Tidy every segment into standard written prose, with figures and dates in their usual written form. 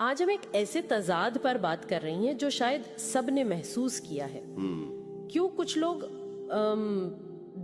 آج ہم ایک ایسے تضاد پر بات کر رہی ہیں جو شاید سب نے محسوس کیا ہے. کیوں کچھ لوگ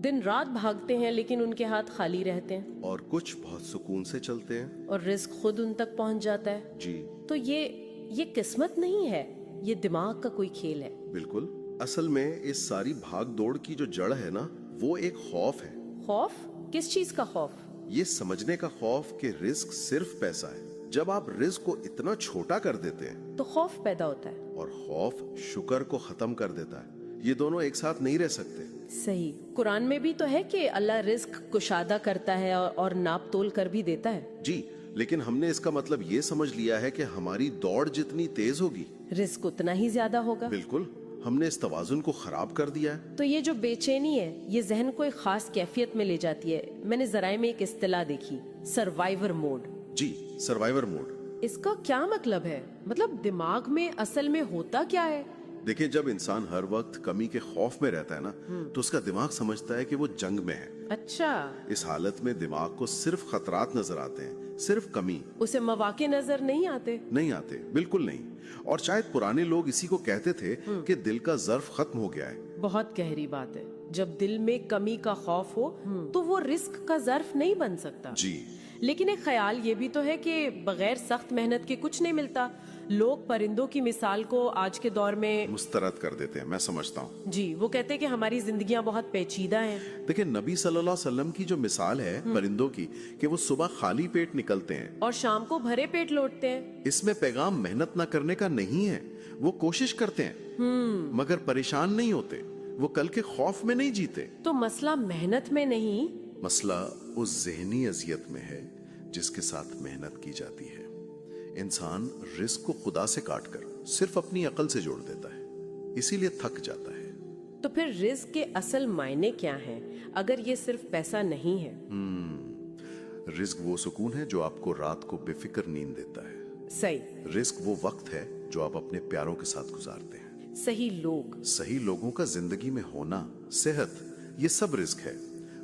دن رات بھاگتے ہیں لیکن ان کے ہاتھ خالی رہتے ہیں، اور کچھ بہت سکون سے چلتے ہیں اور رزق خود ان تک پہنچ جاتا ہے. جی تو یہ قسمت نہیں ہے، یہ دماغ کا کوئی کھیل ہے. بالکل. اصل میں اس ساری بھاگ دوڑ کی جو جڑ ہے نا، وہ ایک خوف ہے. خوف؟ کس چیز کا خوف؟ یہ سمجھنے کا خوف کہ رزق صرف پیسہ ہے. جب آپ رزق کو اتنا چھوٹا کر دیتے ہیں تو خوف پیدا ہوتا ہے، اور خوف شکر کو ختم کر دیتا ہے. یہ دونوں ایک ساتھ نہیں رہ سکتے. صحیح. قرآن میں بھی تو ہے کہ اللہ رزق کشادہ کرتا ہے اور ناپ تول کر بھی دیتا ہے. جی، لیکن ہم نے اس کا مطلب یہ سمجھ لیا ہے کہ ہماری دوڑ جتنی تیز ہوگی رزق اتنا ہی زیادہ ہوگا. بالکل. ہم نے اس توازن کو خراب کر دیا ہے. تو یہ جو بے چینی ہے یہ ذہن کو ایک خاص کیفیت میں لے جاتی ہے. میں نے ذرائع میں ایک اصطلاح دیکھی، سروائیور موڈ. جی، سروائیور موڈ. اس کا کیا مطلب ہے؟ مطلب دماغ میں اصل میں ہوتا کیا ہے؟ دیکھیں، جب انسان ہر وقت کمی کے خوف میں رہتا ہے نا، تو اس کا دماغ سمجھتا ہے کہ وہ جنگ میں ہے. اچھا. اس حالت میں دماغ کو صرف خطرات نظر آتے ہیں، صرف کمی. اسے مواقع نظر نہیں آتے. بالکل نہیں. اور شاید پرانے لوگ اسی کو کہتے تھے کہ دل کا ظرف ختم ہو گیا ہے. بہت گہری بات ہے. جب دل میں کمی کا خوف ہو تو وہ رزق کا ظرف نہیں بن سکتا. جی. لیکن ایک خیال یہ بھی تو ہے کہ بغیر سخت محنت کے کچھ نہیں ملتا. لوگ پرندوں کی مثال کو آج کے دور میں مسترد کر دیتے ہیں، میں سمجھتا ہوں. جی، وہ کہتے ہیں کہ ہماری زندگیاں بہت پیچیدہ ہیں. دیکھیں، نبی صلی اللہ علیہ وسلم کی جو مثال ہے پرندوں کی، کہ وہ صبح خالی پیٹ نکلتے ہیں اور شام کو بھرے پیٹ لوٹتے ہیں. اس میں پیغام محنت نہ کرنے کا نہیں ہے. وہ کوشش کرتے ہیں مگر پریشان نہیں ہوتے. وہ کل کے خوف میں نہیں جیتے. تو مسئلہ محنت میں نہیں، مسئلہ اس ذہنی اذیت میں ہے جس کے ساتھ محنت کی جاتی ہے. انسان رزق کو خدا سے کاٹ کر صرف اپنی عقل سے جوڑ دیتا ہے، اسی لیے تھک جاتا ہے. تو پھر رزق کے اصل معنی کیا ہیں اگر یہ صرف پیسہ نہیں ہے؟ رزق وہ سکون ہے جو آپ کو رات کو بے فکر نیند دیتا ہے. صحیح. رزق وہ وقت ہے جو آپ اپنے پیاروں کے ساتھ گزارتے ہیں. صحیح لوگوں کا زندگی میں ہونا، صحت، یہ سب رزق ہے.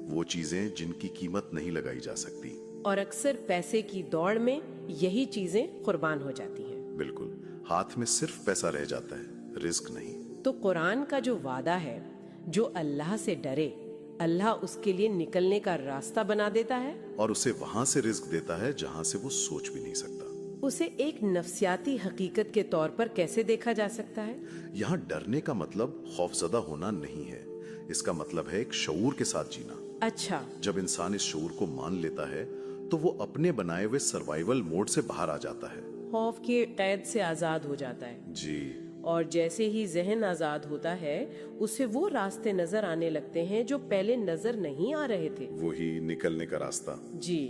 وہ چیزیں جن کی قیمت نہیں لگائی جا سکتی. اور اکثر پیسے کی دوڑ میں یہی چیزیں قربان ہو جاتی ہیں. بالکل. ہاتھ میں صرف پیسہ رہ جاتا ہے، رزق نہیں. تو قرآن کا جو وعدہ ہے، جو اللہ سے ڈرے، اللہ اس کے لیے نکلنے کا راستہ بنا دیتا ہے اور اسے وہاں سے رزق دیتا ہے جہاں سے وہ سوچ بھی نہیں سکتا. اسے ایک نفسیاتی حقیقت کے طور پر کیسے دیکھا جا سکتا ہے؟ یہاں ڈرنے کا مطلب خوفزدہ ہونا نہیں ہے. اس کا مطلب ہے ایک شعور کے ساتھ جینا. اچھا. جب انسان اس شعور کو مان لیتا ہے تو وہ اپنے بنائے ہوئے سروائیول موڈ سے باہر آ جاتا ہے. خوف کی قید سے آزاد ہو جاتا ہے. جی. اور جیسے ہی ذہن آزاد ہوتا ہے اسے وہ راستے نظر آنے لگتے ہیں جو پہلے نظر نہیں آ رہے تھے. وہی نکلنے کا راستہ. جی.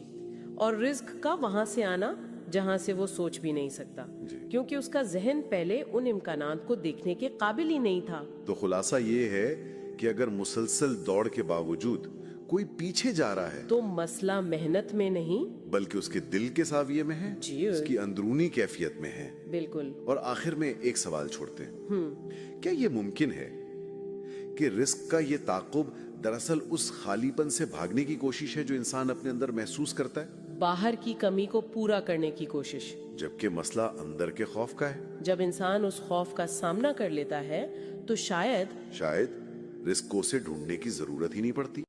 اور رزق کا وہاں سے آنا جہاں سے وہ سوچ بھی نہیں سکتا. جی. کیونکہ اس کا ذہن پہلے ان امکانات کو دیکھنے کے قابل ہی نہیں تھا. تو خلاصہ یہ ہے کہ اگر مسلسل دوڑ کے باوجود کوئی پیچھے جا رہا ہے تو مسئلہ محنت میں نہیں بلکہ اس کے دل کے زاویے میں ہے. جی. اس کی اندرونی کیفیت میں ہے. بالکل. اور آخر میں ایک سوال چھوڑتے ہیں. کیا یہ ممکن ہے کہ رزق کا یہ تعاقب دراصل اس خالی پن سے بھاگنے کی کوشش ہے جو انسان اپنے اندر محسوس کرتا ہے؟ باہر کی کمی کو پورا کرنے کی کوشش. جبکہ مسئلہ اندر کے خوف کا ہے. جب انسان اس خوف کا سامنا کر لیتا ہے تو شاید رزق کو اسے ڈھونڈنے کی ضرورت ہی نہیں پڑتی.